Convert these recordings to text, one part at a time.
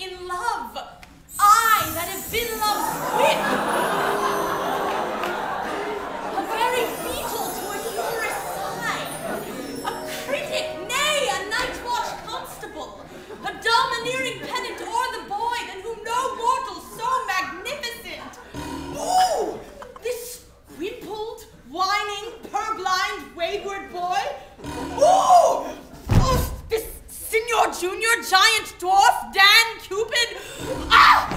in love. I that have been love's whip. A very beetle to a humorous sigh. A critic, nay, a night watch constable. A domineering pedant o'er the boy than whom no mortal so magnificent. Ooh! This wimpled, whining, purblind, wayward boy. Ooh! Oh, this Signor Junior, giant dwarf, Dan Cupid. Ah!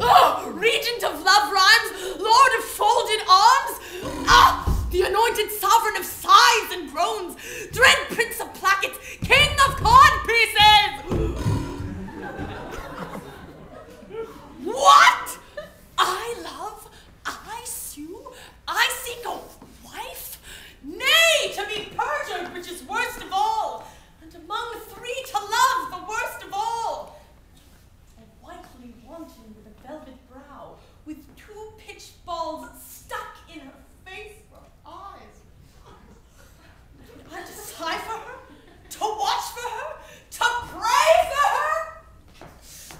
Oh, regent of love rhymes, lord of folded arms. Ah! The anointed sovereign of sighs and groans, dread prince of plackets, king of codpieces. What? I love, I sue, I seek a wife? Nay, to be perjured, which is worst of all, and among three to love, the worst of all. A whitely wanton with a velvet brow, with two pitched balls stuck in her face for eyes. I to sigh for her, to watch for her, to pray for her.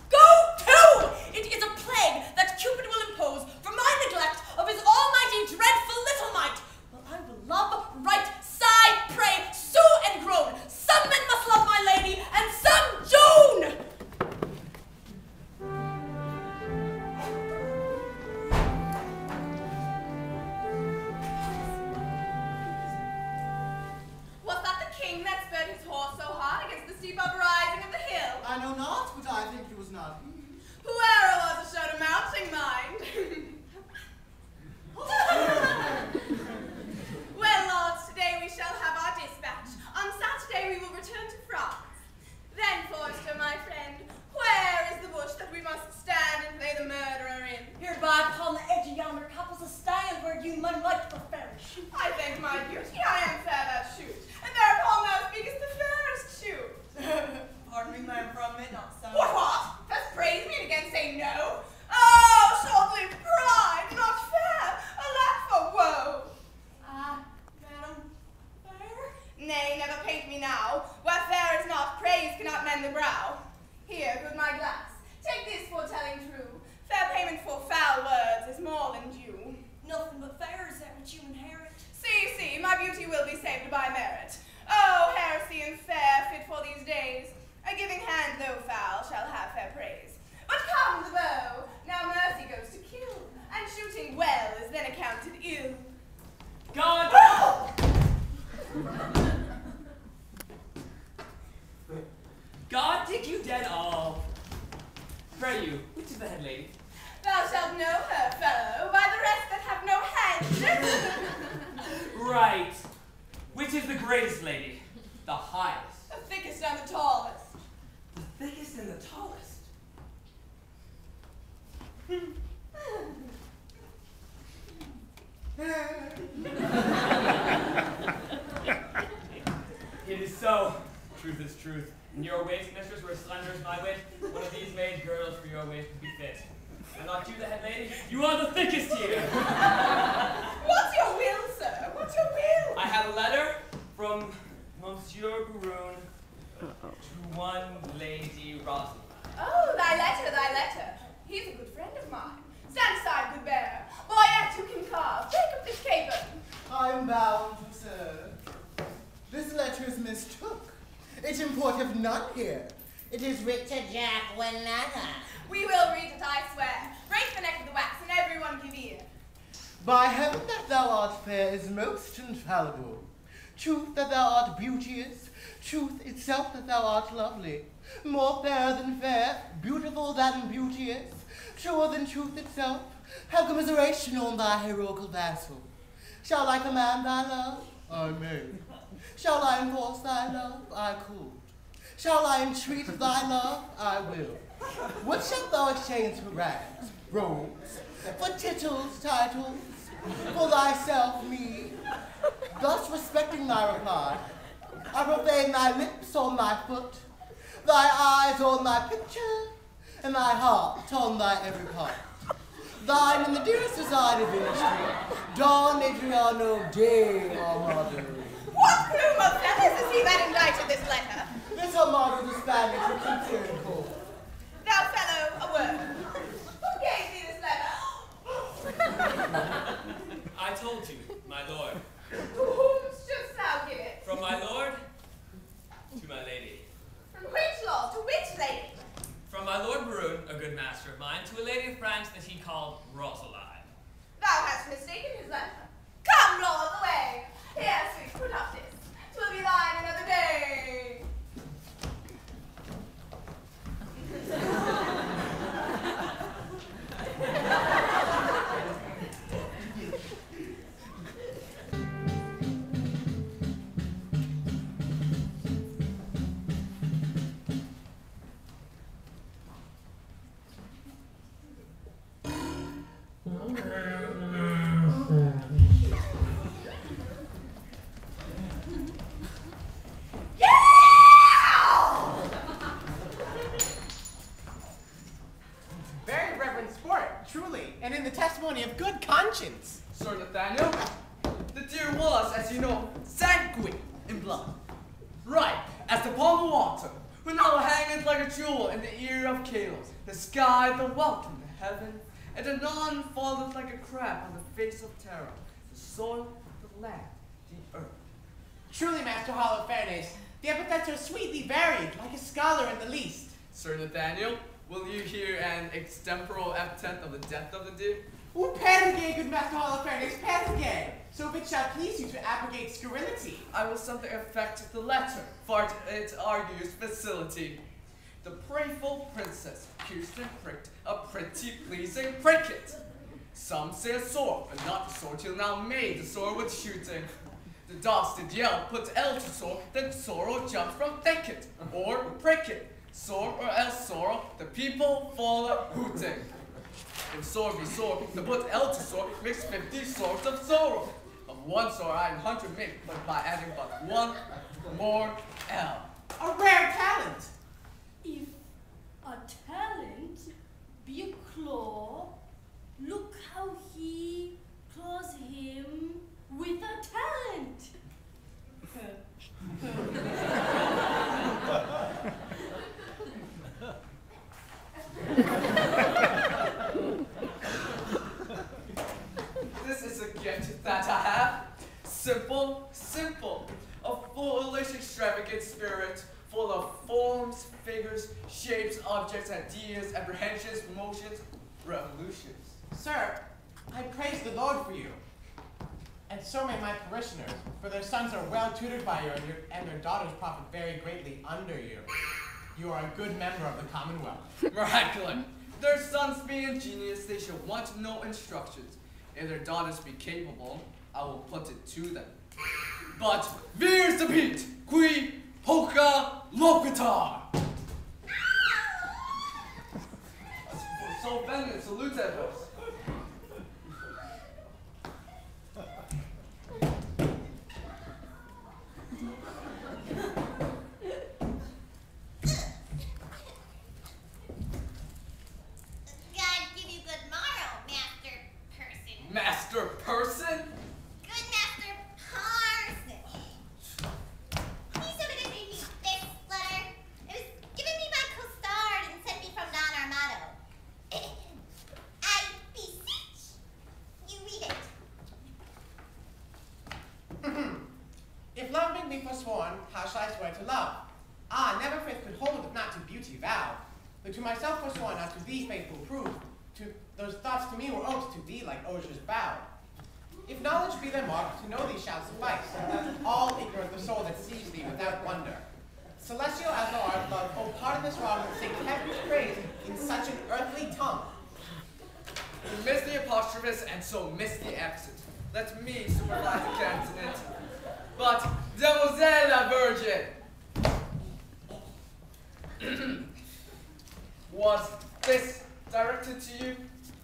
Go to! It is a plague that Cupid will impose for my neglect of his almighty dreadful little might. Well, I will love, write, sigh, pray, sue, and groan. Some men must love my lady, and some June! Was that the king that spurred his horse so hard against the steep uprising of the hill? I know not, but I think it was not he. Whoe'er was showed a mounting mind. Well, lords, today we shall have our dispatch. On Saturday we will return to France. Then, Forster, my friend, where is the bush that we must stand and play the murderer in? Hereby upon the edge of yonder couples a stand where you might like to perish. I thank my beauty, I am fair that shoot, and thereupon thou speakest the fairest shoot. Pardon me, ma'am, for a minute, not so. What? First praise me and again say no? Oh, short-lived pride, not fair, alack for woe. Ah, madam, fair? Nay, never paint me now, where fair is not, praise cannot mend the brow. Here, good my glass, take this for telling true, fair payment for foul words is more than due. Nothing but fair is that which you inherit. See, my beauty will be saved by merit. Oh, heresy and fair, fit for these days, a giving hand, though foul, shall have fair praise. But come the bow, now mercy goes to kill, and shooting well is then accounted ill. God! God, take you dead all. Pray you, which is the head lady? Thou shalt know her, fellow, by the rest that have no head. Right. Which is the greatest lady? The highest. The thickest and the tallest. The thickest and the tallest. It is so. Truth is truth. In your waist, mistress, where slender is my wit, one of these made girdles for your waist would be fit. And not you the head lady? You are the thickest here! What's your will, sir? What's your will? I have a letter from Monsieur Baroon to one Lady Rosalind. Oh, thy letter. He's a good friend of mine. Stand aside, good bear. Boyette, you can carve. Take up this caper. I am bound to serve. This letter is mistook. It importeth none here. It is writ to Jack Wenana. We will read it, I swear. Break the neck of the wax, and everyone give ear. By heaven that thou art fair is most infallible. Truth that thou art beauteous, truth itself that thou art lovely. More fair than fair, beautiful than beauteous, truer than truth itself, have commiseration on thy heroical vassal. Shall I command thy love? I may. Shall I enforce thy love? I could. Shall I entreat thy love? I will. What shalt thou exchange for rags, robes, for titles, titles, for thyself, me? Thus respecting thy reply, I profane thy lips on thy foot, thy eyes on thy picture, and thy heart on thy every part. Thine in the dearest design of industry, Don Adriano de Armado. What plume of feathers is he that indited this letter? This Armado the Spanish who keeps here in court. Thou fellow, testimony of good conscience. Sir Nathaniel, the deer was, as you know, sanguine in blood. Right, as the palm of water, who now hangeth like a jewel in the ear of Kalos, the sky, the welcome, the heaven, and anon falleth like a crab on the face of terror, the soil, the land, the earth. Truly, Master Holofernes, the epithets are sweetly varied, like a scholar in the least. Sir Nathaniel, will you hear an extemporal epithet of the death of the deer? O perge, good Master Holofernes, perge! So if it shall please you to abrogate scurrility. I will something affect the letter, for it argues facility. The prayful princess pierced and pricked a pretty pleasing pricket. Some say a sword, but not the sword till now made the sword with shooting. The dogs did yell, put L to sore, then sorrow jumped from thicket, or pricket. Sore or else sorrow, the people fall a hooting. If sore be sore, the put L to sore makes 50 swords of sorrow. Of one sore I 100 make, but by adding but one more L. A rare talent! If a talent be a claw, look how he claws him with a talent. This is a gift that I have. Simple, simple. A foolish, extravagant spirit, full of forms, figures, shapes, objects, ideas, apprehensions, motions, revolutions. Sir, I praise the Lord for you. And so may my parishioners, for their sons are well tutored by you, and their daughters profit very greatly under you. You are a good member of the Commonwealth. Miraculous. Their sons being ingenious, they shall want no instructions. If their daughters be capable, I will put it to them. But veers the beat, qui polka locatar. So venus, salute us. Master person? Good Master Parson. He so it made me this letter. It was given me by Costard and sent me from Don Armado. I beseech you read it. If love make me forsworn, how shall I swear to love? Ah, never faith could hold if not to beauty vow. But to myself forsworn, not to thee faithful prove. To those thoughts to me were oaths, to thee like osiers bow. If knowledge be their mark, to know thee shall suffice. All ignorant the soul that sees thee without wonder. Celestial as thou art, love, oh pardon this wrong, and sing heaven's praise in such an earthly tongue. You miss the apostrophes and so miss the accent. Let me supervise the consonant. But, Demoiselle la Virgin! Was this directed to you?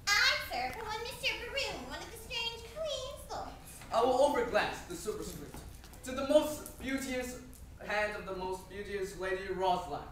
I, sir, for one Mr. Baroon, one of the strange queen's lords. I will overglance the superscript. To the most beauteous hand of the most beauteous Lady Rosalind.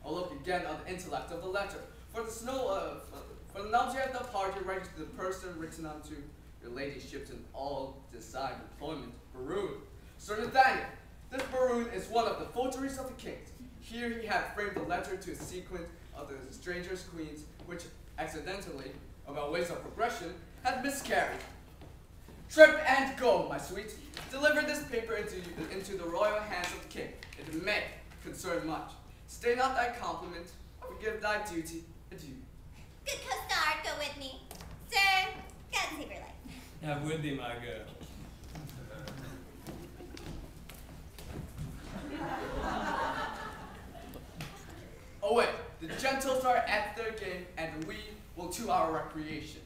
I'll look again on the intellect of the letter. For the object of the party ranks to the person written unto your ladyship in all desired employment, Baroon. Sir Nathaniel, this Baroon is one of the votaries of the kings. Here he had framed the letter to a sequence of the stranger's queens, which accidentally, about ways of progression, had miscarried. Trip and go, my sweet. Deliver this paper into the royal hands of the king. It may concern much. Stay not thy compliment, forgive thy duty. Adieu. Good Costard, go with me. Sir, God save your life. Have with thee, my girl. Away, the gentles are at their game, and we will to our recreation.